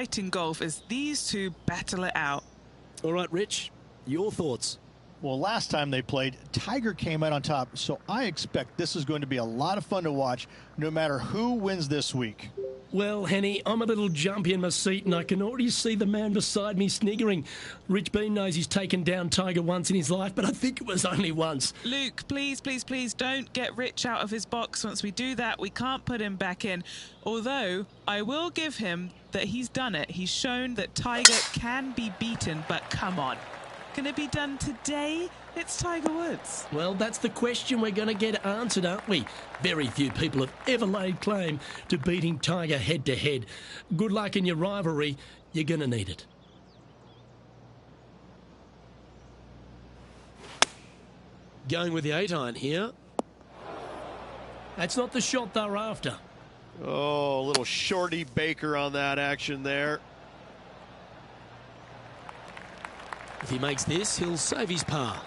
In golf as these two battle it out. All right, Rich, your thoughts? Well, last time they played, Tiger came out on top, so I expect this is going to be a lot of fun to watch, no matter who wins this week. Well, Henny, I'm a little jumpy in my seat, and I can already see the man beside me sniggering. Rich Bean knows he's taken down Tiger once in his life, but I think it was only once. Luke, please, please, please don't get Rich out of his box. Once we do that, we can't put him back in. Although, I will give him that he's done it. He's shown that Tiger can be beaten, but come on. Can it be done today? It's Tiger Woods. Well, that's the question we're going to get answered, aren't we? Very few people have ever laid claim to beating Tiger head-to-head. Good luck in your rivalry. You're going to need it. Going with the 8-iron here. That's not the shot they're after. Oh, a little shorty Baker on that action there. If he makes this, he'll save his par.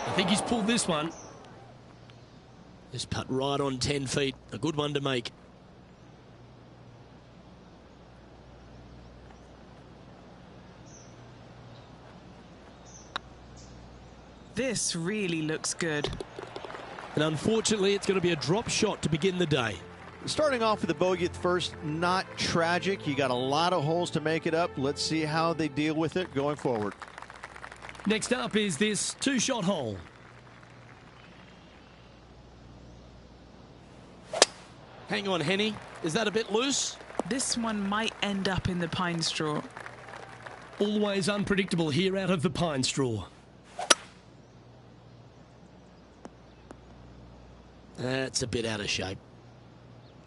I think he's pulled this one. This putt right on 10 feet. A good one to make. This really looks good. And unfortunately, it's going to be a drop shot to begin the day. Starting off with a bogey at first, not tragic. You got a lot of holes to make it up. Let's see how they deal with it going forward. Next up is this 2-shot hole. Hang on, Henny. Is that a bit loose? This one might end up in the pine straw. Always unpredictable here out of the pine straw. That's a bit out of shape.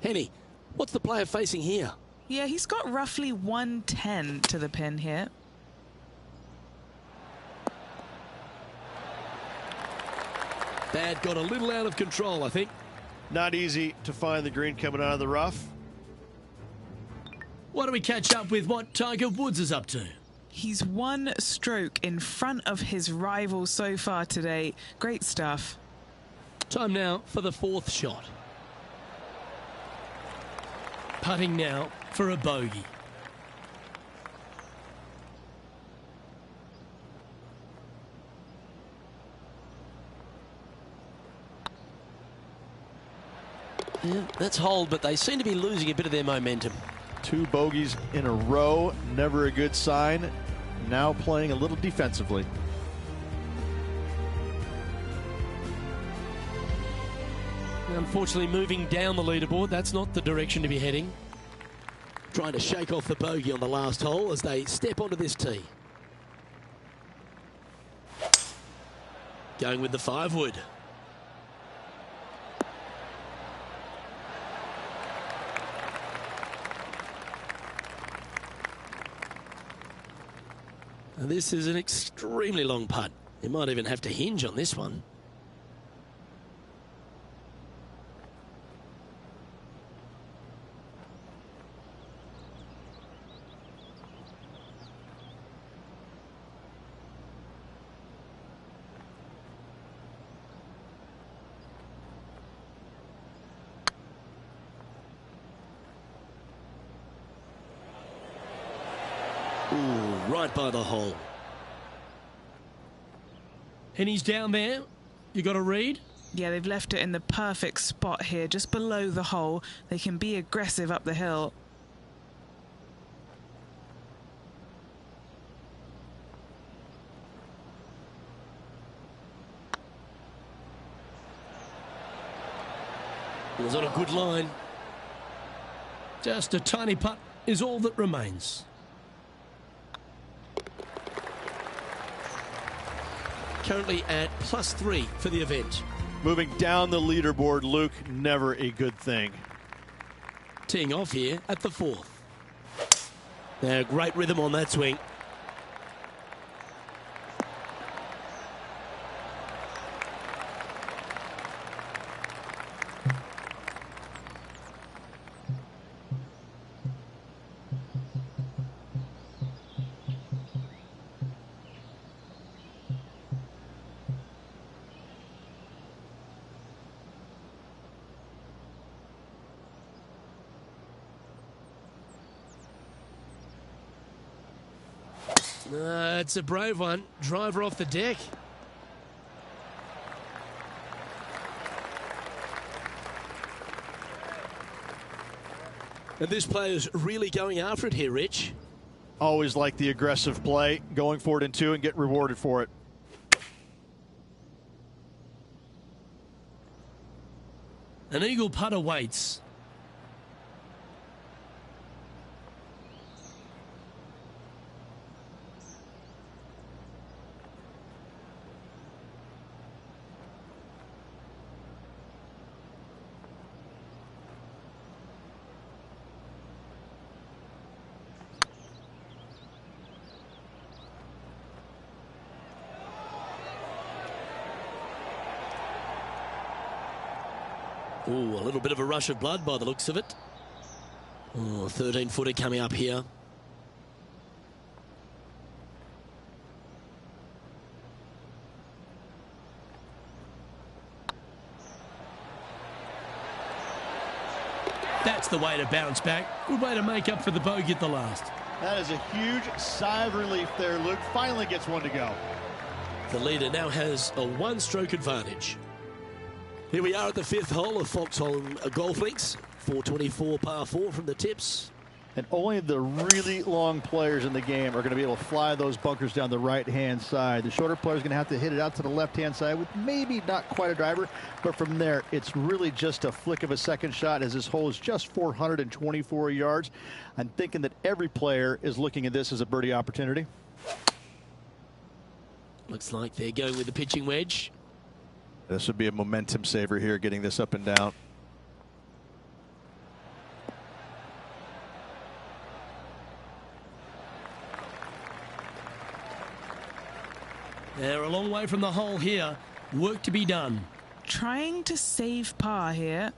Henny, what's the player facing here? Yeah, he's got roughly 110 to the pin here. Bad got a little out of control, I think. Not easy to find the green coming out of the rough. Why don't we catch up with what Tiger Woods is up to? He's one stroke in front of his rival so far today. Great stuff. Time now for the 4th shot. Putting now for a bogey. Yeah, that's hold, but they seem to be losing a bit of their momentum. 2 bogeys in a row, never a good sign. Now playing a little defensively. Unfortunately, moving down the leaderboard, that's not the direction to be heading. Trying to shake off the bogey on the last hole as they step onto this tee. Going with the 5-wood. And this is an extremely long putt. You might even have to hinge on this one. Ooh, right by the hole. And he's down there. You got a read? Yeah, they've left it in the perfect spot here, just below the hole. They can be aggressive up the hill. It was on a good line. Just a tiny putt is all that remains. Currently at +3 for the event. Moving down the leaderboard, Luke, never a good thing. Teeing off here at the 4th. Now, great rhythm on that swing. It's a brave one. Driver off the deck. And this player's really going after it here, Rich. Always like the aggressive play, going for it in 2 and get rewarded for it. An eagle putt awaits. Ooh, a little bit of a rush of blood by the looks of it. Oh, 13-footer coming up here. That's the way to bounce back. Good way to make up for the bogey at the last. That is a huge sigh of relief there, Luke. Finally gets one to go. The leader now has a 1-stroke advantage. Here we are at the 5th hole of Foxholm Golf Links. 424 par 4 from the tips. And only the really long players in the game are going to be able to fly those bunkers down the right-hand side. The shorter players are going to have to hit it out to the left-hand side with maybe not quite a driver, but from there, it's really just a flick of a second shot as this hole is just 424 yards. I'm thinking that every player is looking at this as a birdie opportunity. Looks like they're going with the pitching wedge. This would be a momentum saver here, getting this up and down. They're a long way from the hole here. Work to be done. Trying to save par here.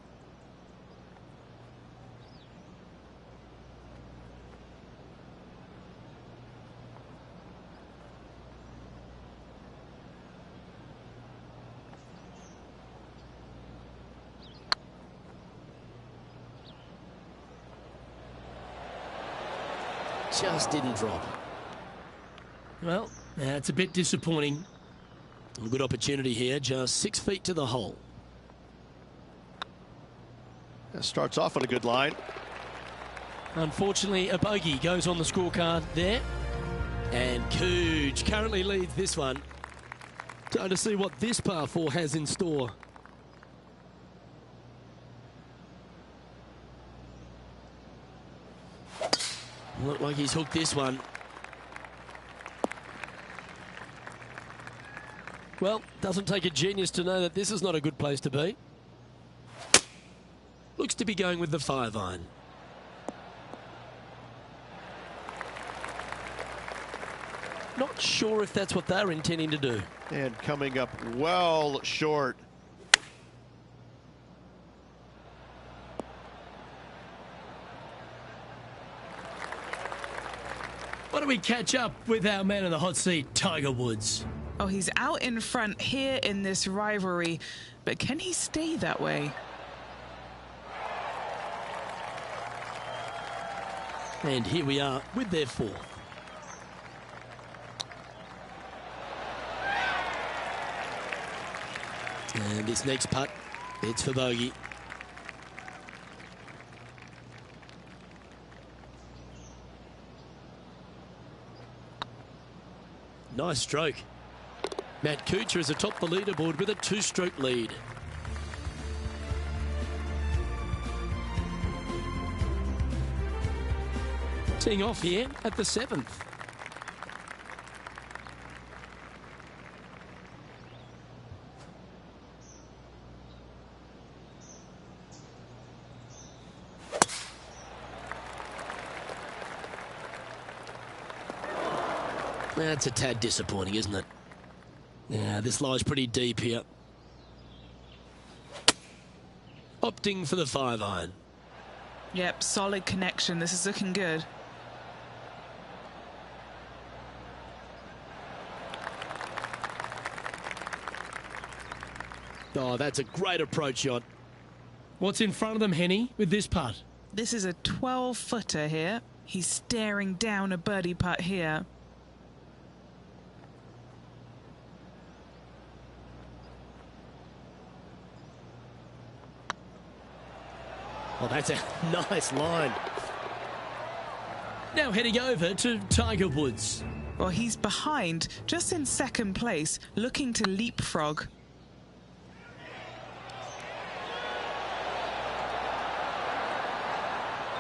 Just didn't drop. Well, that's a bit disappointing. A good opportunity here, just 6 feet to the hole. That starts off on a good line. Unfortunately, a bogey goes on the scorecard there. And Cooge currently leads this one. Time to see what this par 4 has in store. Look like he's hooked this one. Well, doesn't take a genius to know that this is not a good place to be. Looks to be going with the 5-iron. Not sure if that's what they're intending to do. And coming up well short. Why don't we catch up with our man in the hot seat, Tiger Woods? Oh, he's out in front here in this rivalry, but can he stay that way? And here we are with their 4th. And this next putt, it's for bogey. Nice stroke. Matt Kuchar is atop the leaderboard with a 2-stroke lead. Teeing off here at the 7th. That's a tad disappointing, isn't it? Yeah, this lies pretty deep here. Opting for the 5-iron. Yep, solid connection. This is looking good. Oh, that's a great approach shot. What's in front of them, Henny, with this putt? This is a 12-footer here. He's staring down a birdie putt here. Oh, that's a nice line. Now heading over to Tiger Woods. Well, he's behind, just in second place, looking to leapfrog.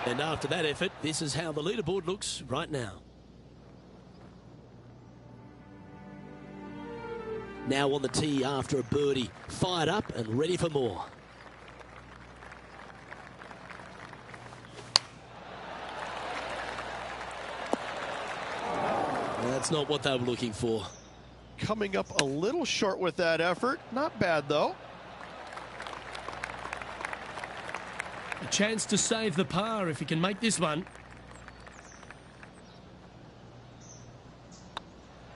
And after that effort, this is how the leaderboard looks right now. Now on the tee after a birdie, fired up and ready for more. That's not what they were looking for. Coming up a little short with that effort. Not bad, though. A chance to save the par if he can make this one.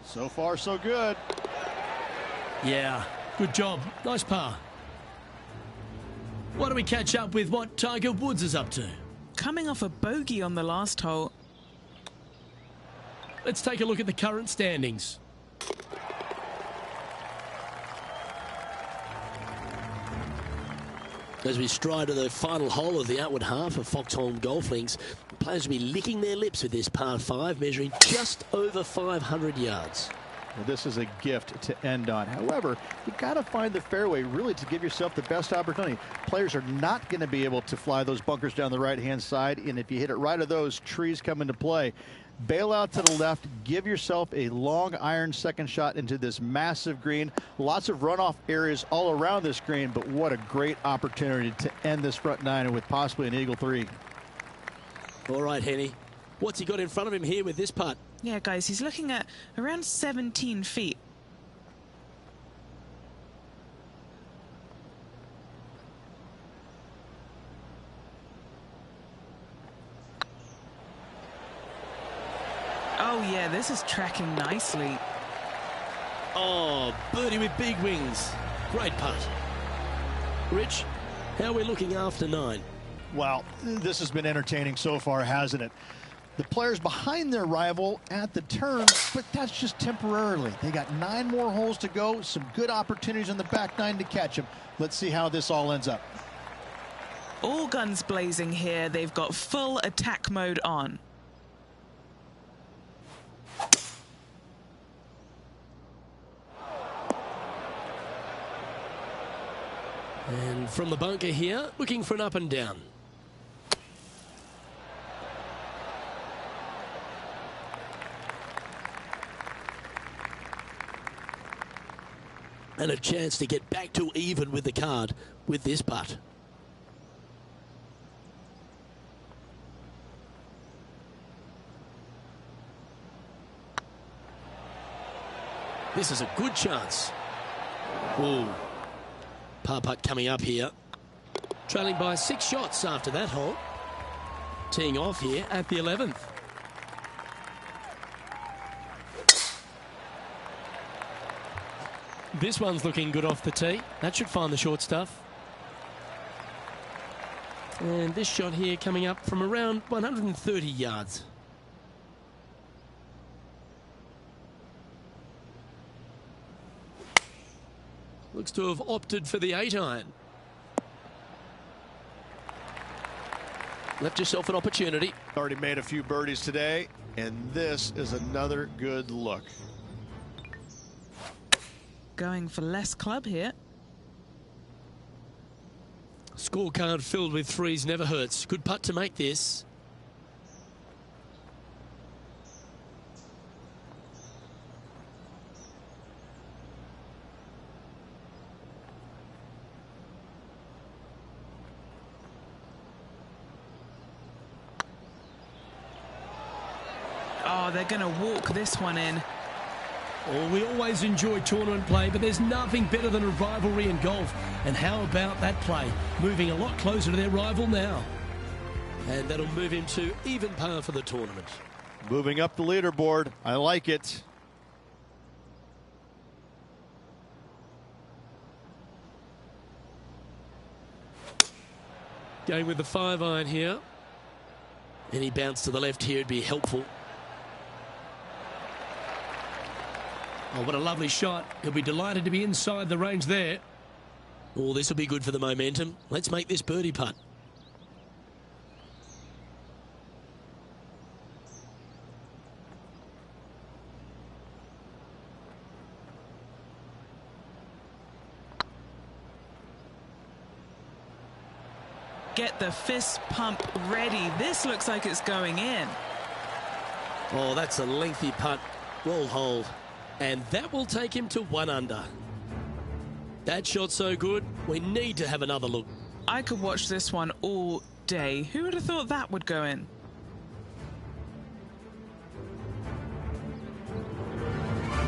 So far, so good. Yeah, good job. Nice par. Why don't we catch up with what Tiger Woods is up to? Coming off a bogey on the last hole. Let's take a look at the current standings. As we stride to the final hole of the outward half of Foxholm Golf Links, players will be licking their lips with this par 5, measuring just over 500 yards. Well, this is a gift to end on. However, you've got to find the fairway really to give yourself the best opportunity. Players are not going to be able to fly those bunkers down the right-hand side, and if you hit it right of those, trees come into play. Bail out to the left, give yourself a long iron second shot into this massive green. Lots of runoff areas all around this green, but what a great opportunity to end this front nine with possibly an eagle 3. All right, Henny. What's he got in front of him here with this putt? Yeah, guys, he's looking at around 17 feet. Oh, yeah, this is tracking nicely. Oh, birdie with big wings. Great putt. Rich, how are we looking after 9? Well, this has been entertaining so far, hasn't it? The players behind their rival at the turn, but that's just temporarily. They got 9 more holes to go, some good opportunities on the back 9 to catch them. Let's see how this all ends up. All guns blazing here. They've got full attack mode on. And from the bunker here, looking for an up and down. And a chance to get back to even with the card with this putt. This is a good chance. Ooh. Par putt coming up here. Trailing by 6 shots after that hole. Teeing off here at the 11th. This one's looking good off the tee. That should find the short stuff. And this shot here coming up from around 130 yards. Looks to have opted for the 8-iron. Left yourself an opportunity. Already made a few birdies today, and this is another good look. Going for less club here. Scorecard filled with 3s never hurts. Good putt to make this. Oh, they're going to walk this one in. Oh, we always enjoy tournament play, but there's nothing better than a rivalry in golf. And how about that play? Moving a lot closer to their rival now. And that'll move him to even par for the tournament. Moving up the leaderboard. I like it. Going with the 5-iron here. Any bounce to the left here would be helpful. Oh, what a lovely shot. He'll be delighted to be inside the range there. Oh, this will be good for the momentum. Let's make this birdie putt. Get the fist pump ready. This looks like it's going in. Oh, that's a lengthy putt. Well holed. And that will take him to 1 under. That shot's so good, we need to have another look. I could watch this one all day. Who would have thought that would go in?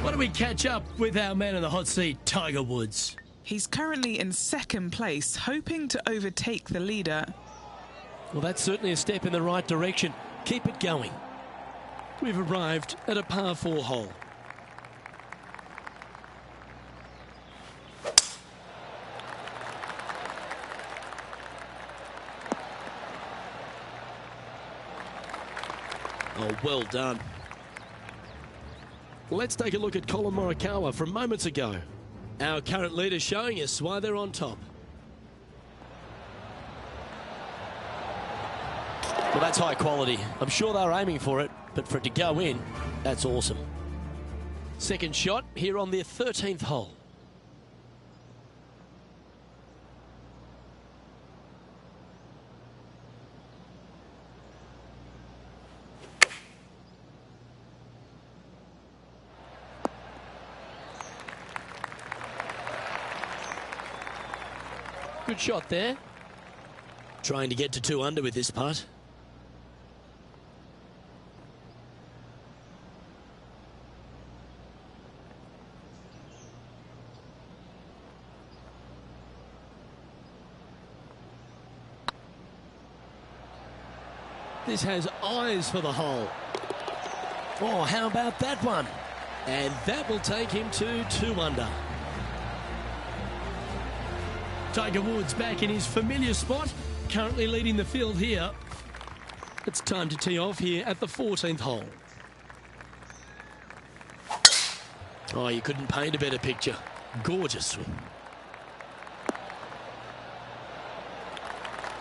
Why don't we catch up with our man in the hot seat, Tiger Woods? He's currently in second place, hoping to overtake the leader. Well, that's certainly a step in the right direction. Keep it going. We've arrived at a par 4 hole. Oh, well done. Let's take a look at Colin Morikawa from moments ago. Our current leader showing us why they're on top. Well, that's high quality. I'm sure they're aiming for it, but for it to go in, that's awesome. Second shot here on their 13th hole. Good shot there. Trying to get to 2 under with this putt. This has eyes for the hole. Oh, how about that one? And that will take him to 2 under. Tiger Woods back in his familiar spot, currently leading the field here. It's time to tee off here at the 14th hole. Oh, you couldn't paint a better picture. Gorgeous swing.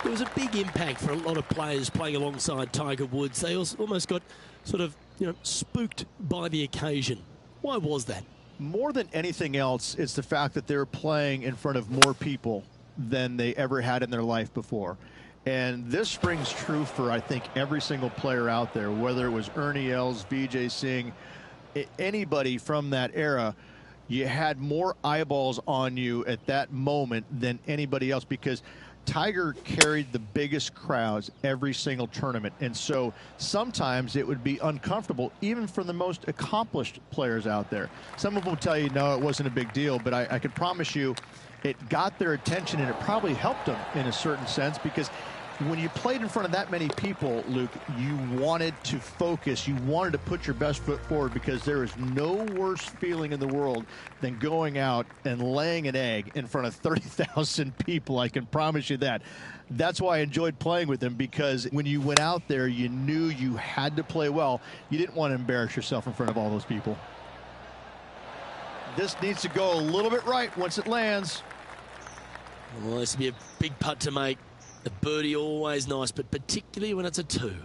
There was a big impact for a lot of players playing alongside Tiger Woods. They almost got sort of, spooked by the occasion. Why was that? More than anything else, it's the fact that they're playing in front of more people than they ever had in their life before. And this rings true for, I think, every single player out there, whether it was Ernie Els, Vijay Singh, anybody from that era. You had more eyeballs on you at that moment than anybody else, because Tiger carried the biggest crowds every single tournament. And so sometimes it would be uncomfortable, even for the most accomplished players out there. Some of them will tell you, no, it wasn't a big deal, but I can promise you it got their attention, and it probably helped them in a certain sense, because when you played in front of that many people, Luke, you wanted to focus. You wanted to put your best foot forward, because there is no worse feeling in the world than going out and laying an egg in front of 30,000 people. I can promise you that. That's why I enjoyed playing with him, because when you went out there, you knew you had to play well. You didn't want to embarrass yourself in front of all those people. This needs to go a little bit right once it lands. Well, this would be a big putt to make. A birdie always nice, but particularly when it's a 2.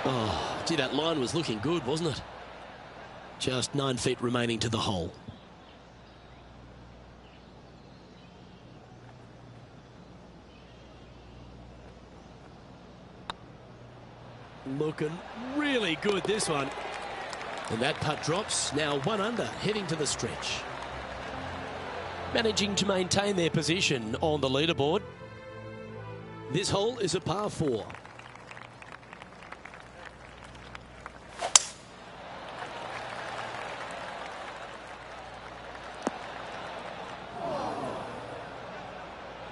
Oh, gee, that line was looking good, wasn't it? Just 9 feet remaining to the hole. Looking really good, this one. And that putt drops, now 1 under, heading to the stretch. Managing to maintain their position on the leaderboard. This hole is a par 4.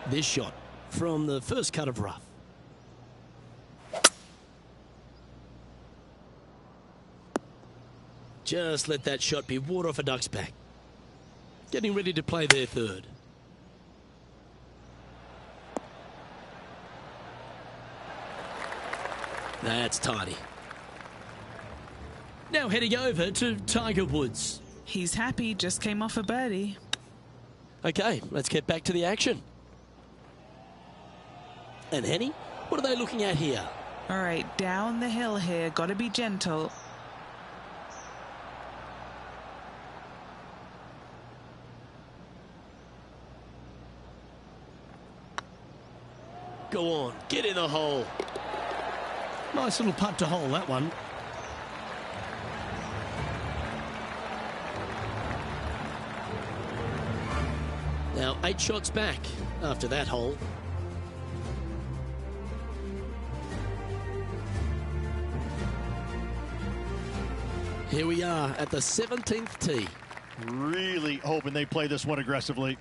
This shot from the first cut of rough. Just let that shot be water off a duck's back. Getting ready to play their third. That's tidy. Now heading over to Tiger Woods. He's happy, just came off a birdie. Okay, let's get back to the action. And Henny, what are they looking at here? All right, down the hill here, got to be gentle. Go on, get in the hole. Nice little putt to hole, that one. Now 8 shots back after that hole. Here we are at the 17th tee. Really hoping they play this one aggressively.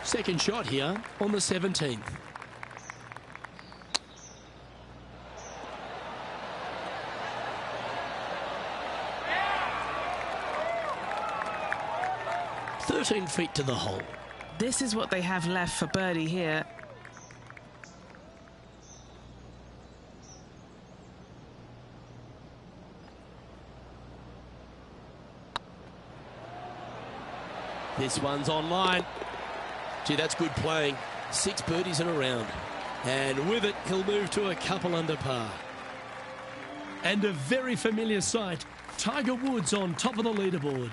Second shot here on the 17th. "13 feet to the hole." This is what they have left for birdie here. This one's online. Gee, that's good playing. 6 birdies in a round. And with it, he'll move to a couple under par. And a very familiar sight. Tiger Woods on top of the leaderboard.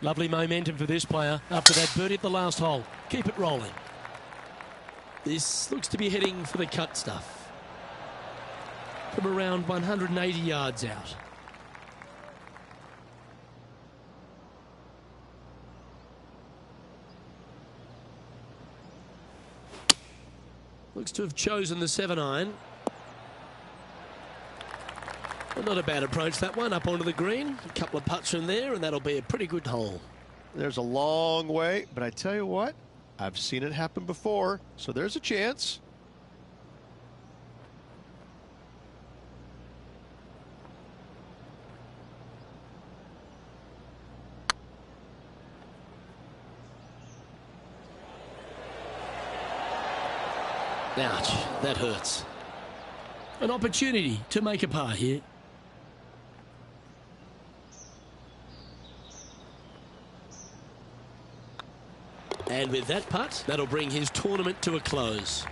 Lovely momentum for this player after that birdie at the last hole. Keep it rolling. This looks to be heading for the cut stuff. From around 180 yards out. Looks to have chosen the 7-iron. Well, not a bad approach, that one, up onto the green. A couple of putts from there, and that'll be a pretty good hole. There's a long way, but I tell you what, I've seen it happen before, so there's a chance. Ouch, that hurts. An opportunity to make a par here. And with that putt, that'll bring his tournament to a close.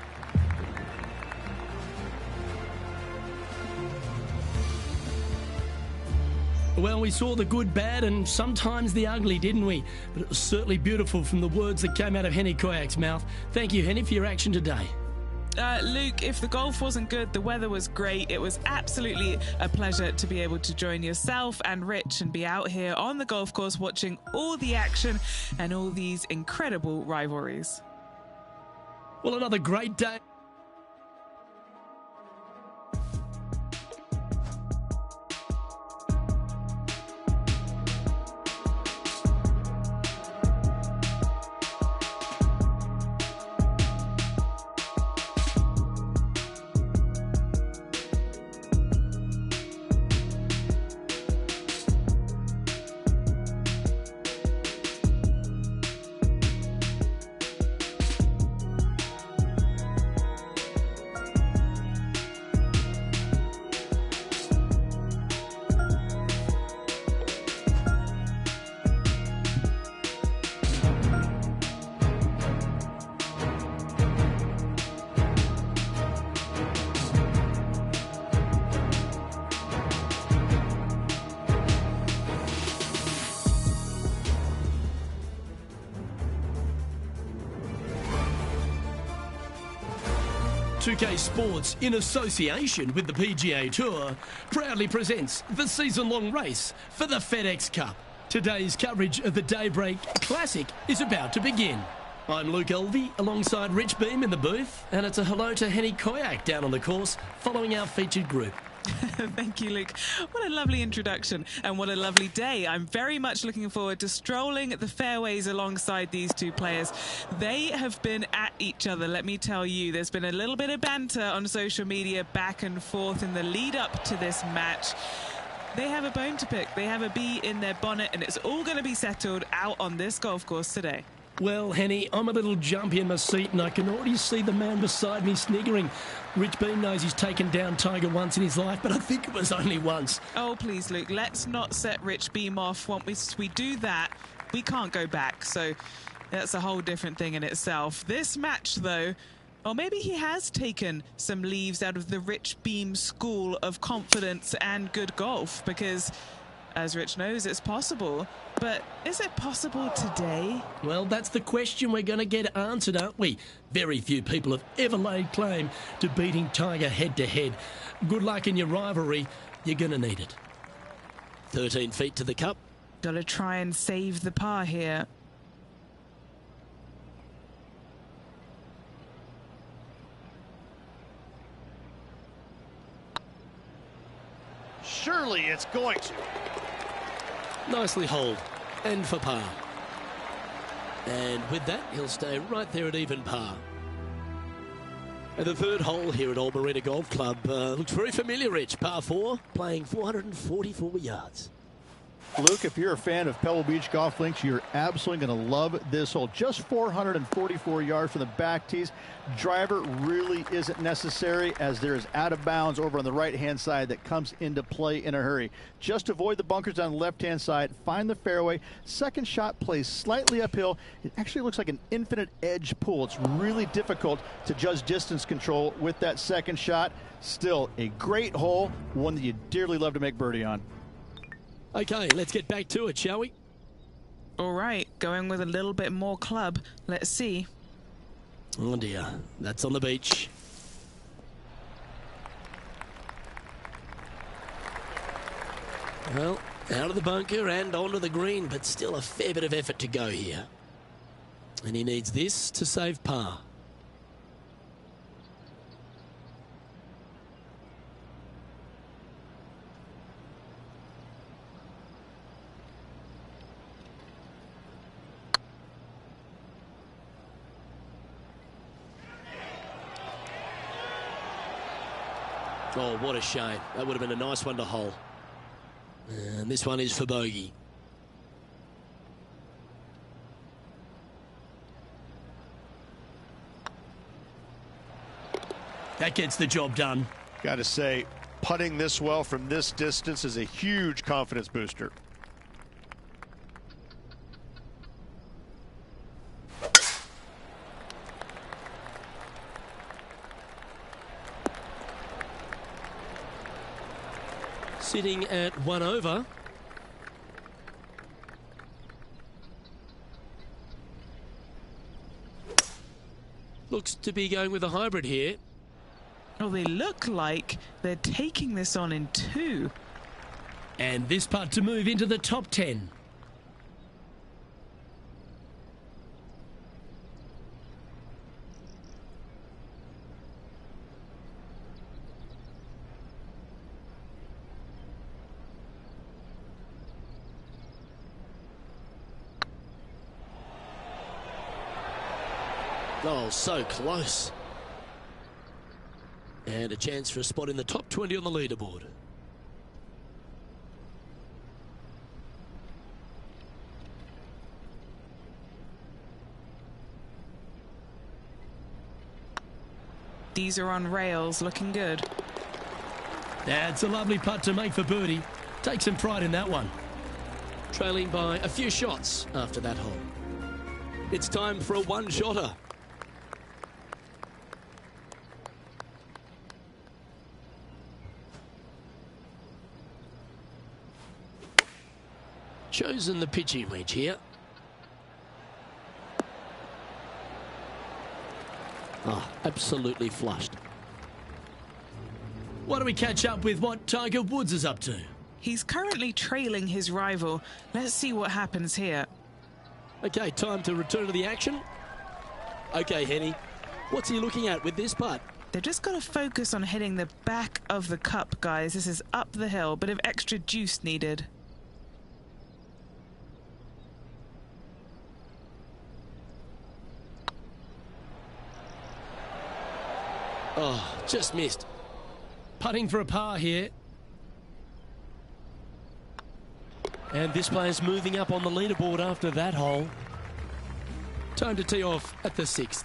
Well, we saw the good, bad, and sometimes the ugly, didn't we? But it was certainly beautiful from the words that came out of Henny Koyak's mouth. Thank you, Henny, for your action today. Luke, if the golf wasn't good, the weather was great. It was absolutely a pleasure to be able to join yourself and Rich and be out here on the golf course watching all the action and all these incredible rivalries. Well, another great day. 2K Sports, in association with the PGA Tour, proudly presents the season-long race for the FedEx Cup. Today's coverage of the Daybreak Classic is about to begin. I'm Luke Elvey, alongside Rich Beam in the booth, and it's a hello to Henny Koyak down on the course, following our featured group. Thank you, Luke. What a lovely introduction and what a lovely day. I'm very much looking forward to strolling the fairways alongside these two players. They have been at each other, let me tell you. There's been a little bit of banter on social media back and forth in the lead up to this match. They have a bone to pick. They have a bee in their bonnet, and it's all going to be settled out on this golf course today. Well, Henny, I'm a little jumpy in my seat and I can already see the man beside me sniggering. Rich Beam knows he's taken down Tiger once in his life, but I think it was only once. Oh, please, Luke, let's not set Rich Beam off. Once we do that, we can't go back. So that's a whole different thing in itself. This match, though, or maybe he has taken some leaves out of the Rich Beam school of confidence and good golf, because as Rich knows, it's possible. But is it possible today? Well, that's the question we're going to get answered, aren't we? Very few people have ever laid claim to beating Tiger head-to-head. Good luck in your rivalry. You're going to need it. 13 feet to the cup. Got to try and save the par here. Surely it's going to. Nicely holed, and for par. And with that, he'll stay right there at even par. And the third hole here at Old Marina Golf Club looks very familiar, Rich. Par 4, playing 444 yards. Luke, if you're a fan of Pebble Beach Golf Links, you're absolutely going to love this hole. Just 444 yards from the back tees. Driver really isn't necessary, as there is out of bounds over on the right-hand side that comes into play in a hurry. Just avoid the bunkers on the left-hand side. Find the fairway. Second shot plays slightly uphill. It actually looks like an infinite edge pool. It's really difficult to judge distance control with that second shot. Still a great hole, one that you dearly love to make birdie on. Okay, let's get back to it, shall we? All right, going with a little bit more club. Let's see. Oh dear, that's on the beach. Well, out of the bunker and onto the green, but still a fair bit of effort to go here. And he needs this to save par. Oh, what a shame. That would have been a nice one to hole. And this one is for bogey. That gets the job done. Got to say, putting this well from this distance is a huge confidence booster. Sitting at 1 over. Looks to be going with a hybrid here. Oh, they look like they're taking this on in 2. And this putt to move into the top 10. Oh, so close. And a chance for a spot in the top 20 on the leaderboard. These are on rails, looking good. That's a lovely putt to make for birdie. Take some pride in that one. Trailing by a few shots after that hole. It's time for a one-shotter. Chosen the pitching wedge here. Oh, absolutely flushed. Why don't we catch up with what Tiger Woods is up to? He's currently trailing his rival. Let's see what happens here. Okay, time to return to the action. Okay, Henny, what's he looking at with this putt? They've just got to focus on hitting the back of the cup, guys. This is up the hill, bit of extra juice needed. Oh, just missed. Putting for a par here. And this player's moving up on the leaderboard after that hole. Time to tee off at the 6th.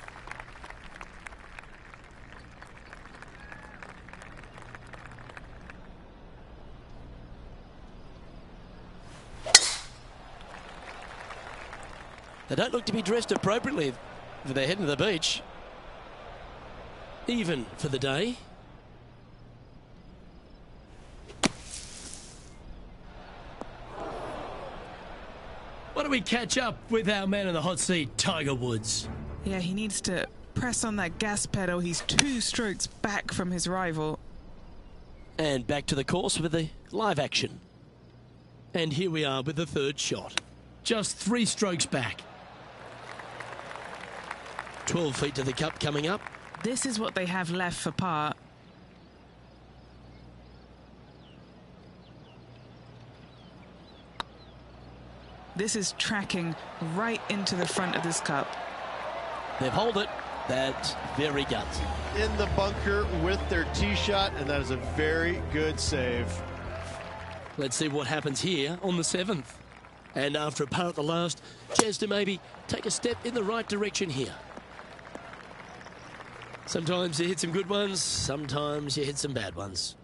They don't look to be dressed appropriately for their heading to the beach. Even for the day. Why don't we catch up with our man in the hot seat, Tiger Woods? Yeah, he needs to press on that gas pedal. He's 2 strokes back from his rival. And back to the course with the live action. And here we are with the 3rd shot. Just 3 strokes back. 12 feet to the cup coming up. This is what they have left for par. This is tracking right into the front of this cup. They've holed it. That's very gutsy. In the bunker with their tee shot, and that is a very good save. Let's see what happens here on the 7th. And after a par at the last, chance to maybe take a step in the right direction here. Sometimes you hit some good ones, sometimes you hit some bad ones.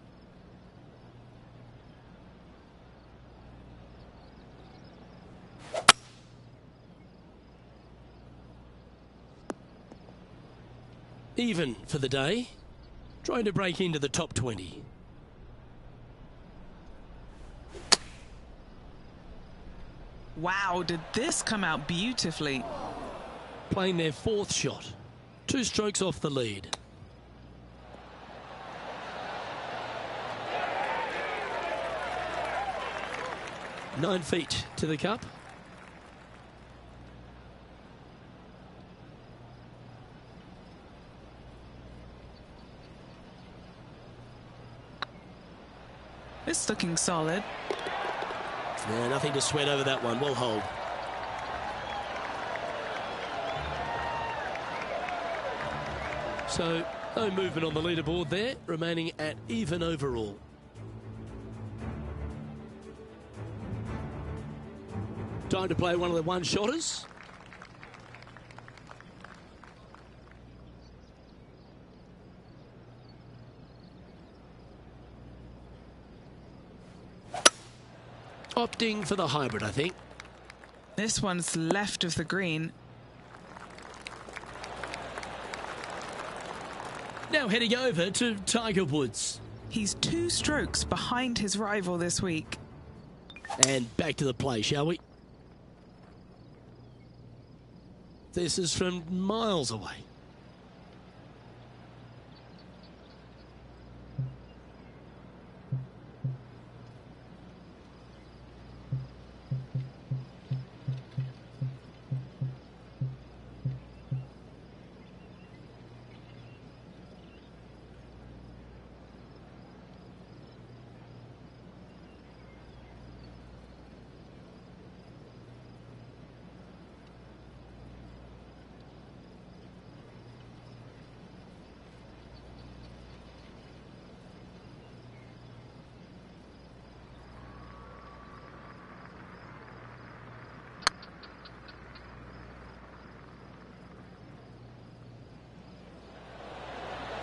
Even for the day, trying to break into the top 20. Wow, did this come out beautifully? Playing their 4th shot. 2 strokes off the lead. Nine feet to the cup. It's looking solid. Yeah, nothing to sweat over that one. Well hold. So, no movement on the leaderboard there, remaining at even overall. Time to play one of the one-shotters. Opting for the hybrid, I think. This one's left of the green. Now heading over to Tiger Woods. He's 2 strokes behind his rival this week. And back to the play, shall we? This is from miles away.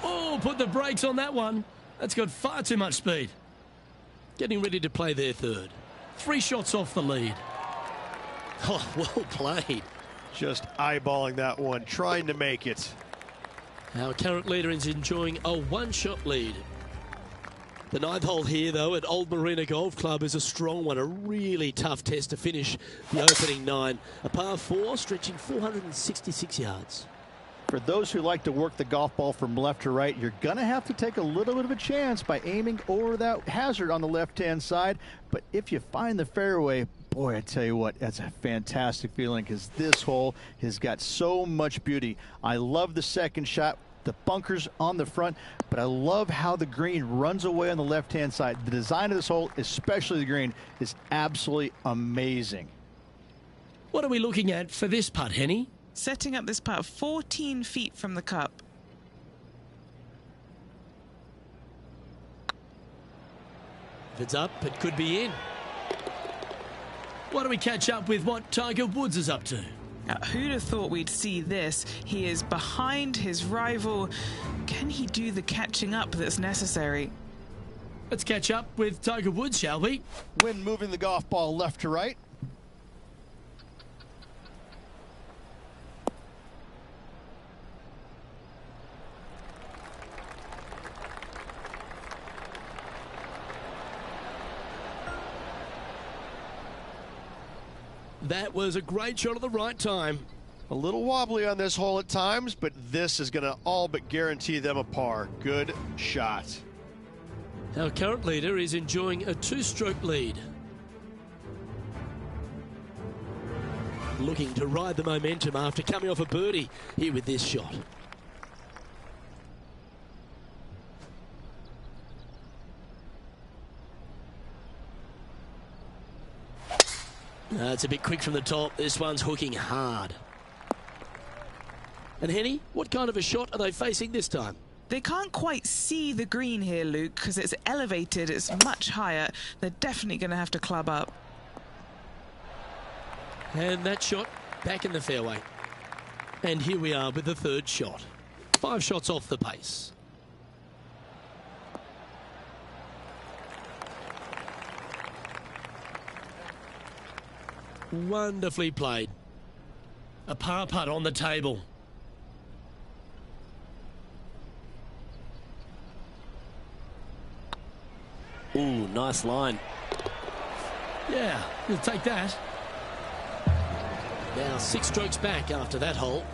Oh, put the brakes on that one. That's got far too much speed. Getting ready to play their 3rd. 3 shots off the lead. Oh, well played. Just eyeballing that one, trying to make it. Our current leader is enjoying a 1-shot lead. The 9th hole here, though, at Old Marina Golf Club is a strong one, a really tough test to finish the opening 9. A par 4 stretching 466 yards. For those who like to work the golf ball from left to right, you're going to have to take a little bit of a chance by aiming over that hazard on the left-hand side. But if you find the fairway, boy, I tell you what, that's a fantastic feeling because this hole has got so much beauty. I love the second shot, the bunkers on the front, but I love how the green runs away on the left-hand side. The design of this hole, especially the green, is absolutely amazing. What are we looking at for this putt, Henny? Setting up this putt 14 feet from the cup. If it's up, it could be in. Why don't we catch up with what Tiger Woods is up to? Who'd have thought we'd see this? He is behind his rival. Can he do the catching up that's necessary? Let's catch up with Tiger Woods, shall we? When moving the golf ball left to right. That was a great shot at the right time. A little wobbly on this hole at times, but this is going to all but guarantee them a par. Good shot. Our current leader is enjoying a two-stroke lead. Looking to ride the momentum after coming off a birdie here with this shot. It's a bit quick from the top. This one's hooking hard. And Henny, what kind of a shot are they facing this time? They can't quite see the green here, Luke, because it's elevated. It's much higher. They're definitely going to have to club up. And that shot back in the fairway. And here we are with the third shot. 5 shots off the pace. Wonderfully played. A par putt on the table. Ooh, nice line. Yeah, you'll take that. Now 6 strokes back after that hole.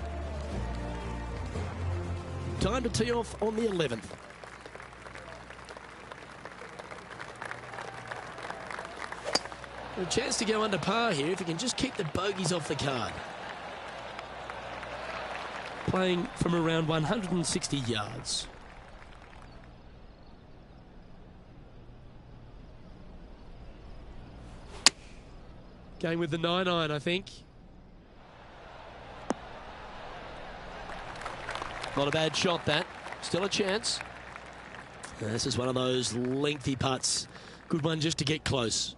Time to tee off on the 11th. A chance to go under par here if he can just keep the bogeys off the card. Playing from around 160 yards. Going with the 9-iron, I think. Not a bad shot, that. Still a chance. This is one of those lengthy putts. Good one just to get close.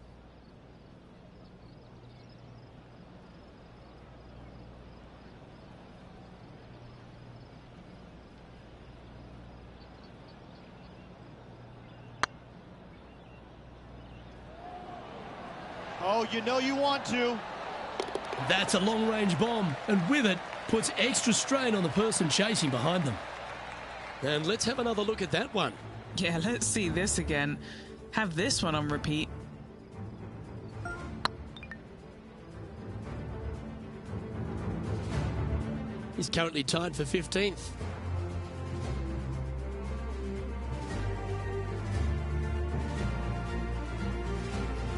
Oh, you know you want to. That's a long-range bomb, and with it, puts extra strain on the person chasing behind them. And let's have another look at that one. Yeah, let's see this again. Have this one on repeat. He's currently tied for 15th.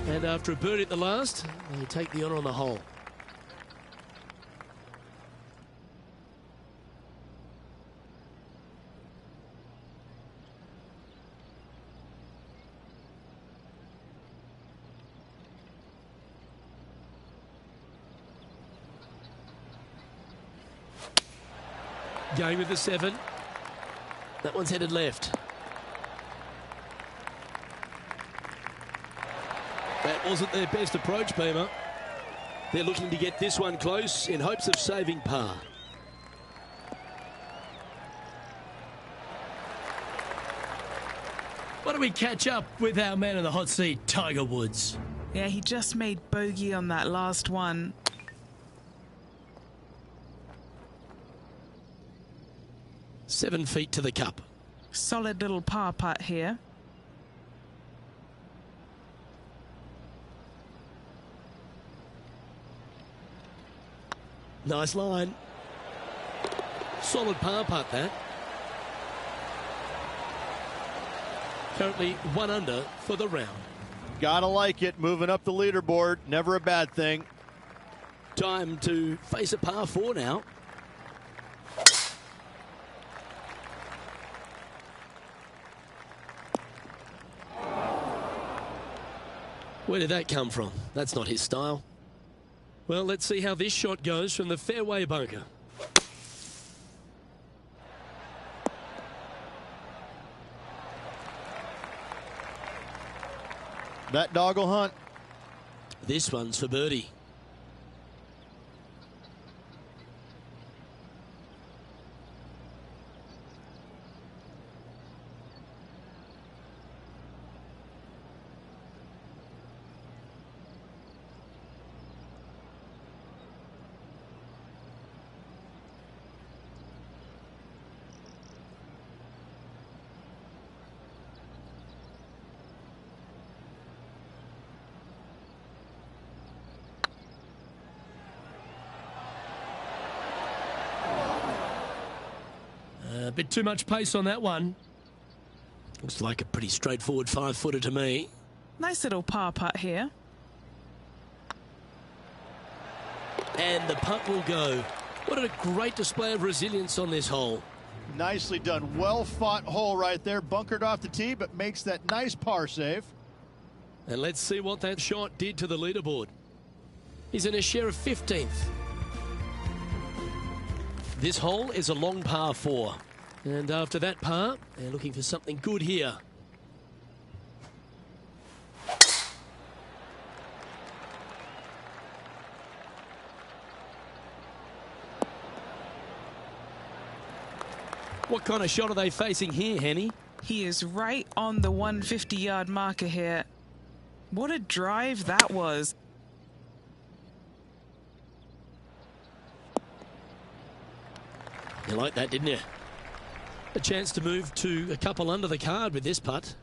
And after a birdie at the last, they take the honour on the hole. Going with the 7. That one's headed left. That wasn't their best approach, Beamer. They're looking to get this one close in hopes of saving par. Why don't we catch up with our man in the hot seat, Tiger Woods? Yeah, he just made bogey on that last one. Seven feet to the cup. Solid little par putt here. Nice line. Solid par putt, that. Currently 1 under for the round. Gotta like it. Moving up the leaderboard. Never a bad thing. Time to face a par 4 now. Where did that come from? That's not his style. Well, let's see how this shot goes from the fairway bunker. That dog will hunt. This one's for birdie. A bit too much pace on that one. Looks like a pretty straightforward 5-footer to me. Nice little par putt here. And the putt will go. What a great display of resilience on this hole. Nicely done. Well fought hole right there. Bunkered off the tee, but makes that nice par save. And let's see what that shot did to the leaderboard. He's in a share of 15th. This hole is a long par 4. And after that par, they're looking for something good here. What kind of shot are they facing here, Henny? He is right on the 150-yard marker here. What a drive that was. You like that, didn't you? A chance to move to a couple under the card with this putt.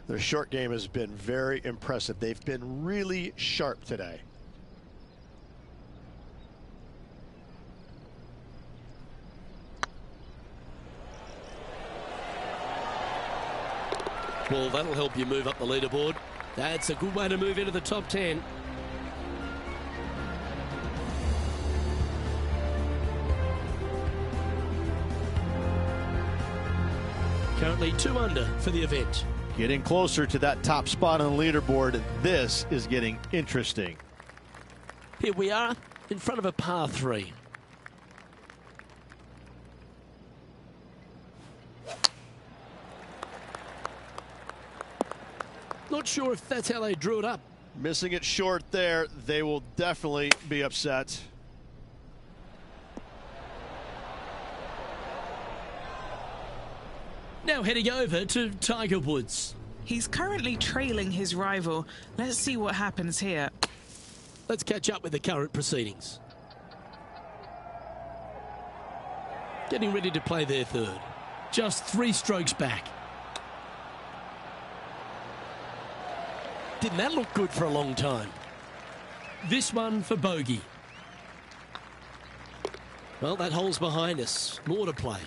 Their short game has been very impressive. They've been really sharp today. Well, that'll help you move up the leaderboard. That's a good way to move into the top 10. Currently 2 under for the event. Getting closer to that top spot on the leaderboard. This is getting interesting. Here we are in front of a par 3. Not sure if that's how they drew it up. Missing it short there. They will definitely be upset. Now heading over to Tiger Woods. He's currently trailing his rival. Let's see what happens here. Let's catch up with the current proceedings. Getting ready to play their third. Just 3 strokes back. Didn't that look good for a long time? This one for bogey. Well, that hole's behind us. More to play.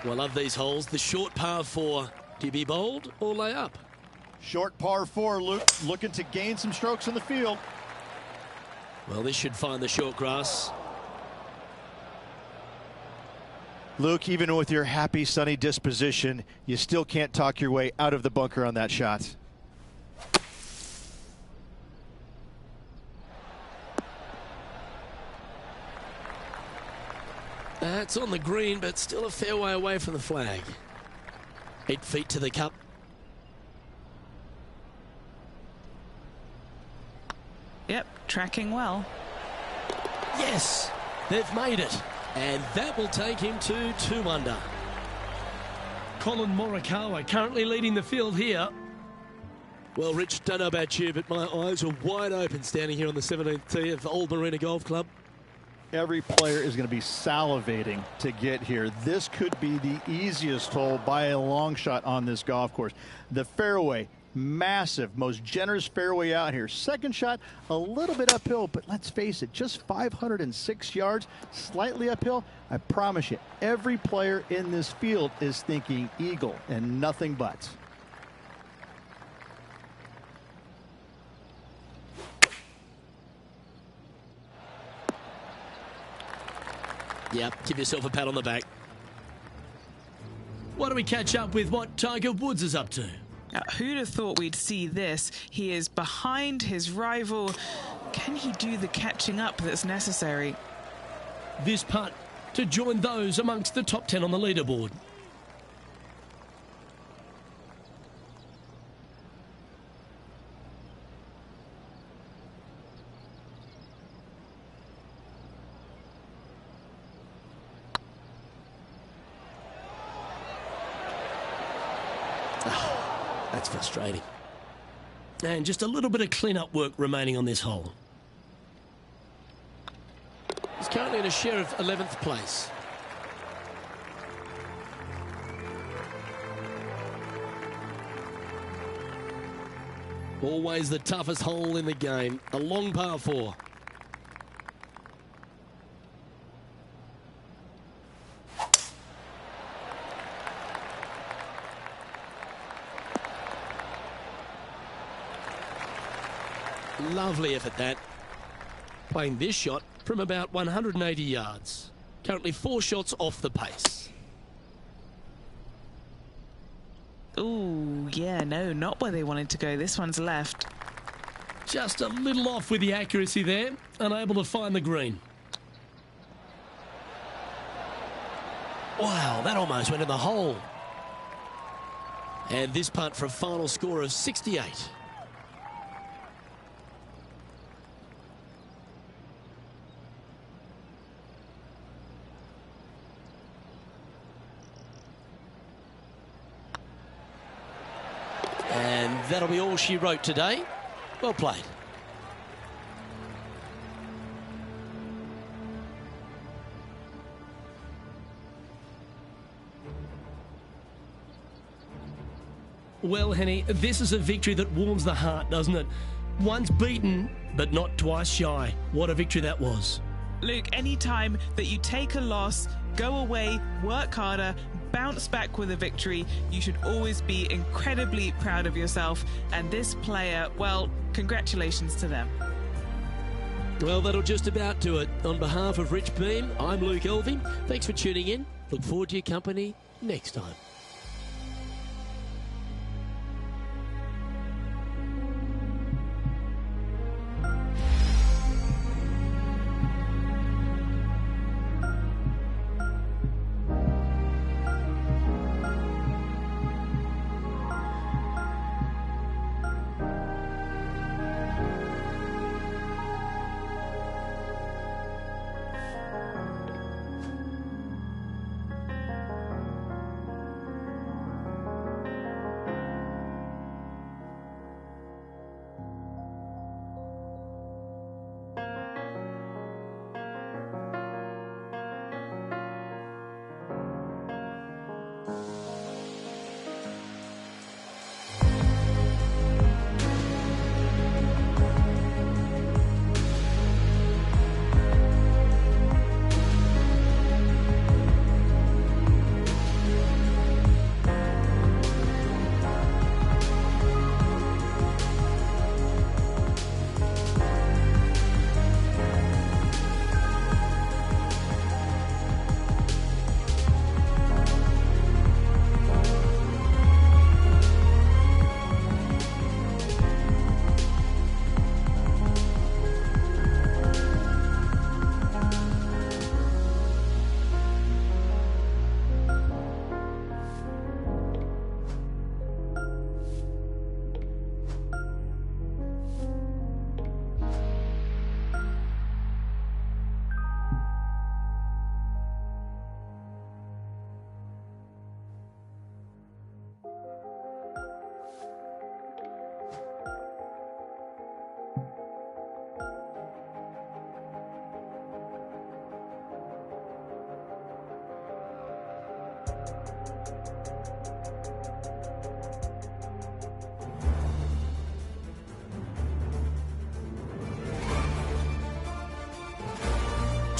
Well, I love these holes. The short par 4. Do you be bold or lay up? Short par 4, Luke, looking to gain some strokes in the field. Well, this should find the short grass. Luke, even with your happy, sunny disposition, you still can't talk your way out of the bunker on that shot. That's on the green, but still a fair way away from the flag. 8 feet to the cup. Yep, tracking well. Yes, they've made it. And that will take him to 2 under. Colin Morikawa currently leading the field here. Well, Rich, don't know about you, but my eyes are wide open standing here on the 17th tee of Old Marina Golf Club. Every player is going to be salivating to get here. This could be the easiest hole by a long shot on this golf course. The fairway Massive, most generous fairway out here. Second shot, a little bit uphill, but let's face it, just 506 yards, slightly uphill. I promise you, every player in this field is thinking eagle and nothing but. Yep, give yourself a pat on the back. Why don't we catch up with what Tiger Woods is up to? Who'd have thought we'd see this? He is behind his rival. Can he do the catching up that's necessary? This putt to join those amongst the top 10 on the leaderboard. That's frustrating. And just a little bit of clean-up work remaining on this hole. He's currently in a share of 11th place. Always the toughest hole in the game. A long par 4. Lovely effort that. Playing this shot from about 180 yards. Currently 4 shots off the pace. Ooh, yeah, no, not where they wanted to go. This one's left. Just a little off with the accuracy there. Unable to find the green. Wow, that almost went in the hole. And this putt for a final score of 68. And that'll be all she wrote today. Well played. Well, Henny, this is a victory that warms the heart, doesn't it? Once beaten, but not twice shy. What a victory that was. Luke, any time that you take a loss, go away, work harder, bounce back with a victory, you should always be incredibly proud of yourself. And this player, well, congratulations to them. Well, that'll just about do it. On behalf of Rich Beam, I'm Luke Elving. Thanks for tuning in. Look forward to your company next time.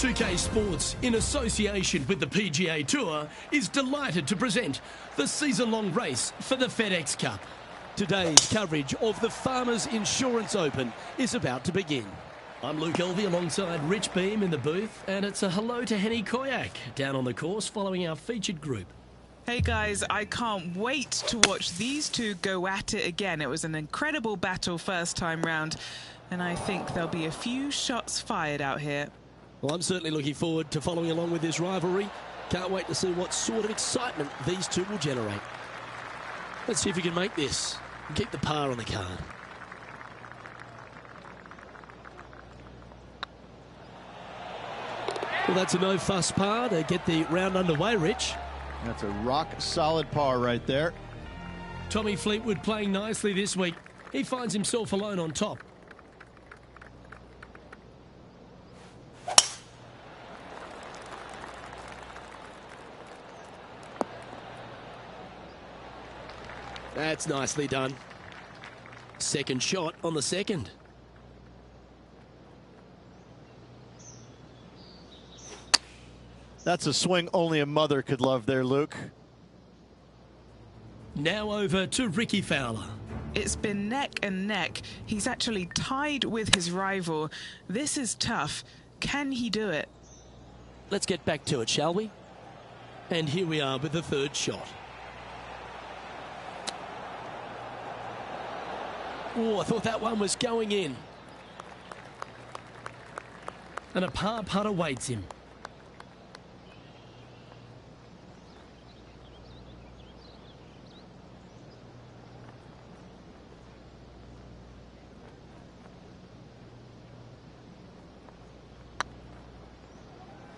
2K Sports, in association with the PGA Tour, is delighted to present the season-long race for the FedEx Cup. Today's coverage of the Farmers Insurance Open is about to begin. I'm Luke Elvey alongside Rich Beam in the booth, and it's a hello to Henny Koyak down on the course following our featured group. Hey guys, I can't wait to watch these two go at it again. It was an incredible battle first time round, and I think there'll be a few shots fired out here. Well, I'm certainly looking forward to following along with this rivalry. Can't wait to see what sort of excitement these two will generate. Let's see if we can make this and keep the par on the card. Well, that's a no-fuss par to get the round underway, Rich. That's a rock-solid par right there. Tommy Fleetwood playing nicely this week. He finds himself alone on top. That's nicely done. Second shot on the second. That's a swing only a mother could love there, Luke. Now over to Ricky Fowler. It's been neck and neck. He's actually tied with his rival. This is tough. Can he do it? Let's get back to it, shall we? And here we are with the third shot. Oh, I thought that one was going in. And a par putt awaits him.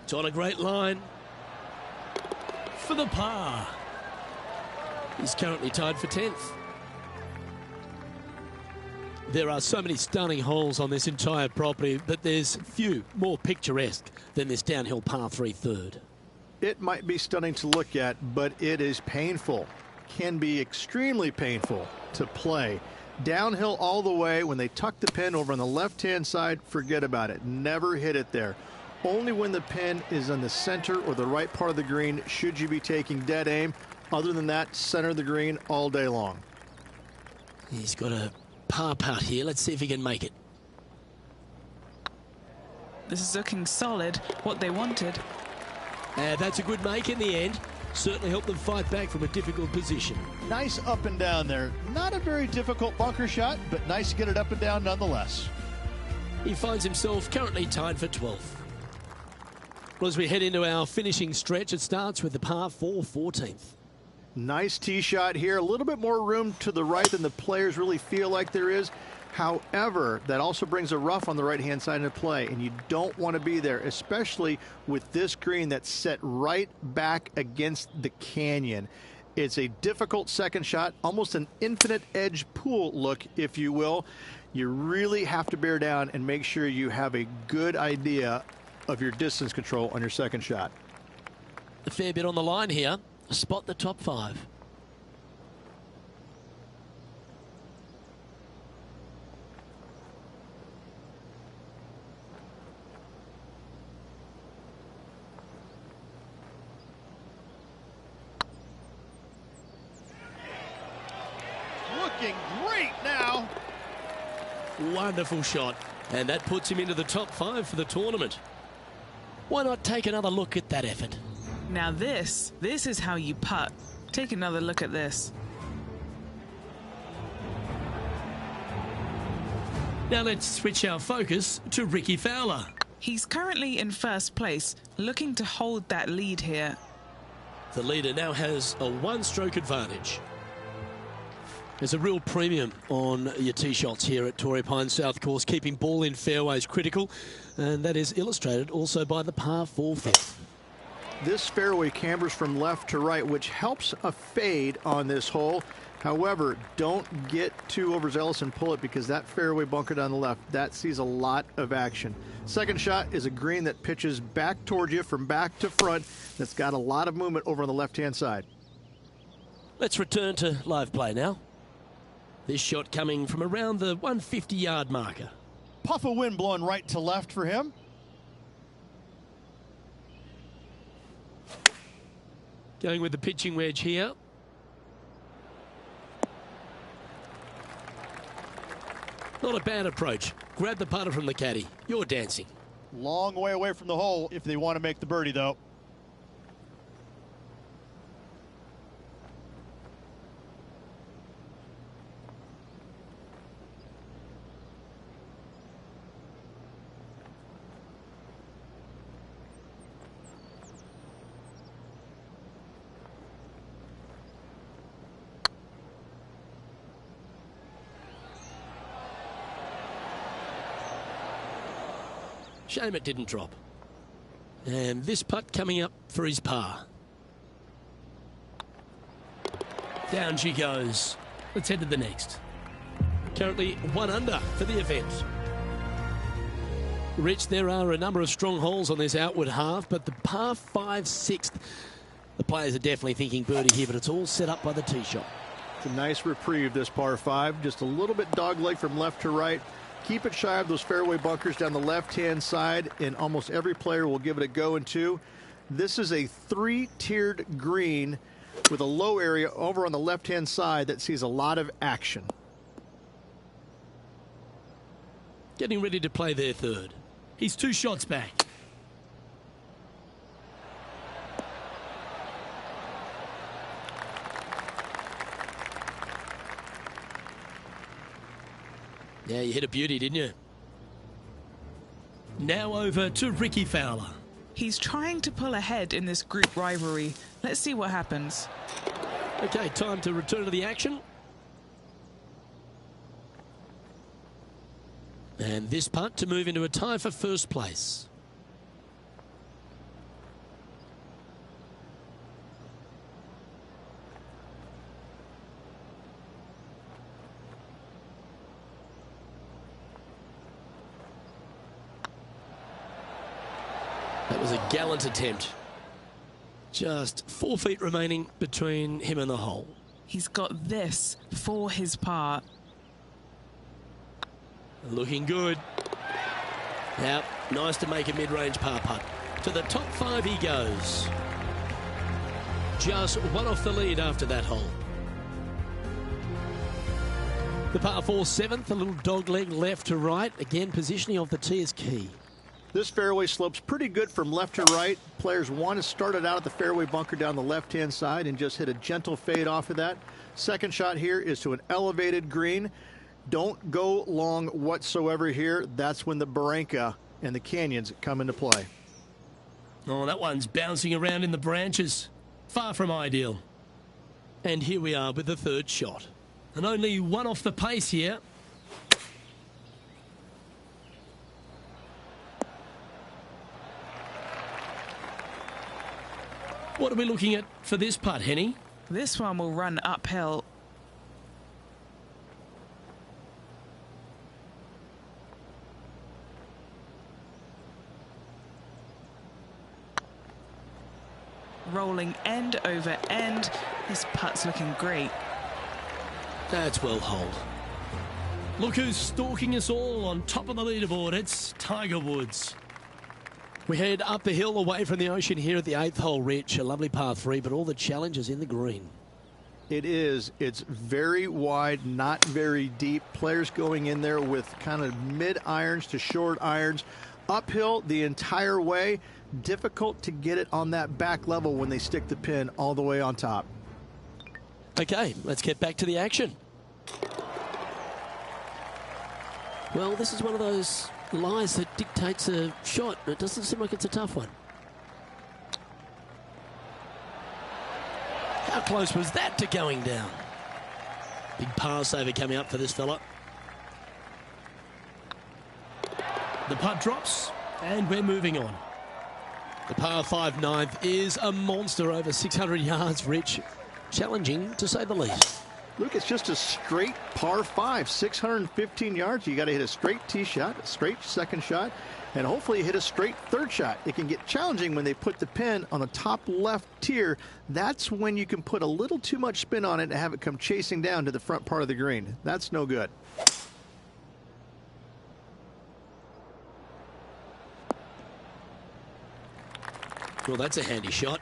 It's on a great line. For the par. He's currently tied for 10th. There are so many stunning holes on this entire property, but there's few more picturesque than this downhill par 3 third. It might be stunning to look at, but it is painful. Can be extremely painful to play. Downhill all the way. When they tuck the pin over on the left-hand side, forget about it. Never hit it there. Only when the pin is in the center or the right part of the green should you be taking dead aim. Other than that, center of the green all day long. He's got a par putt here. Let's see if he can make it. This is looking solid, what they wanted. That's a good make in the end. Certainly helped them fight back from a difficult position. Nice up and down there. Not a very difficult bunker shot, but nice to get it up and down nonetheless. He finds himself currently tied for 12th. Well, as we head into our finishing stretch, it starts with the par 4 14th. Nice tee shot here. A little bit more room to the right than the players really feel like there is. However, that also brings a rough on the right-hand side into play, and you don't want to be there, especially with this green that's set right back against the canyon. It's a difficult second shot, almost an infinite edge pool look, if you will. You really have to bear down and make sure you have a good idea of your distance control on your second shot. A fair bit on the line here. Spot the top 5. Looking great now. Wonderful shot. And that puts him into the top 5 for the tournament. Why not take another look at that effort? Now this is how you putt. Take another look at this. Now let's switch our focus to Ricky Fowler. He's currently in first place, looking to hold that lead here. The leader now has a 1-stroke advantage. There's a real premium on your tee shots here at Torrey Pines South Course. Keeping ball in fairways critical, and that is illustrated also by the par 4 5th. This fairway cambers from left to right, which helps a fade on this hole. However, don't get too overzealous and pull it, because that fairway bunker down the left, that sees a lot of action. Second shot is a green that pitches back towards you from back to front. That's got a lot of movement over on the left-hand side. Let's return to live play now. This shot coming from around the 150-yard marker. Puff of wind blowing right to left for him. Going with the pitching wedge here. Not a bad approach. Grab the putter from the caddy. You're dancing. Long way away from the hole if they want to make the birdie, though. Shame it didn't drop. And this putt coming up for his par. Down she goes. Let's head to the next. Currently 1 under for the event. Rich, there are a number of strong holes on this outward half, but the par 5 sixth, the players are definitely thinking birdie here, but it's all set up by the tee shot. It's a nice reprieve, this par 5. Just a little bit dogleg from left to right. Keep it shy of those fairway bunkers down the left-hand side, and almost every player will give it a go in 2. This is a 3-tiered green with a low area over on the left-hand side that sees a lot of action. Getting ready to play their third. He's 2 shots back. Yeah, you hit a beauty, didn't you? Now over to Ricky Fowler. He's trying to pull ahead in this group rivalry. Let's see what happens. Okay, time to return to the action. And this putt to move into a tie for first place. That was a gallant attempt. Just 4 feet remaining between him and the hole. He's got this for his par. Looking good. Now, nice to make a mid-range par putt. To the top 5 he goes. Just 1 off the lead after that hole. The par 4 7th, a little dog leg left to right. Again, positioning of the tee is key. This fairway slopes pretty good from left to right. Players want to start it out at the fairway bunker down the left-hand side and just hit a gentle fade off of that. Second shot here is to an elevated green. Don't go long whatsoever here. That's when the barranca and the canyons come into play. Oh, that one's bouncing around in the branches. Far from ideal. And here we are with the third shot. And only 1 off the pace here. What are we looking at for this putt, Henny? This one will run uphill. Rolling end over end. This putt's looking great. That's well holed. Look who's stalking us all on top of the leaderboard. It's Tiger Woods. We head up the hill away from the ocean here at the 8th hole, Rich. A lovely par 3, but all the challenges in the green. It is. It's very wide, not very deep. Players going in there with kind of mid-irons to short irons. Uphill the entire way. Difficult to get it on that back level when they stick the pin all the way on top. Okay, let's get back to the action. Well, this is one of those lies that dictates a shot. It doesn't seem like it's a tough one. How close was that to going down? Big par saver coming up for this fella. The putt drops, and we're moving on. The par 5 9th is a monster over 600 yards, Rich. Challenging, to say the least. Look, it's just a straight par 5, 615 yards. You got to hit a straight tee shot, a straight second shot, and hopefully hit a straight third shot. It can get challenging when they put the pin on the top left tier. That's when you can put a little too much spin on it and have it come chasing down to the front part of the green. That's no good. Well, that's a handy shot.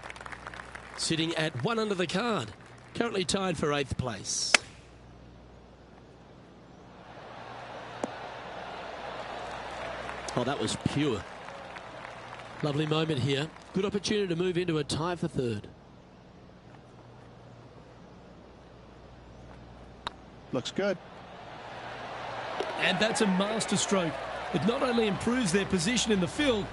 Sitting at 1 under the card. Currently tied for 8th place. Oh, that was pure. Lovely moment here. Good opportunity to move into a tie for 3rd. Looks good. And that's a masterstroke. It not only improves their position in the field,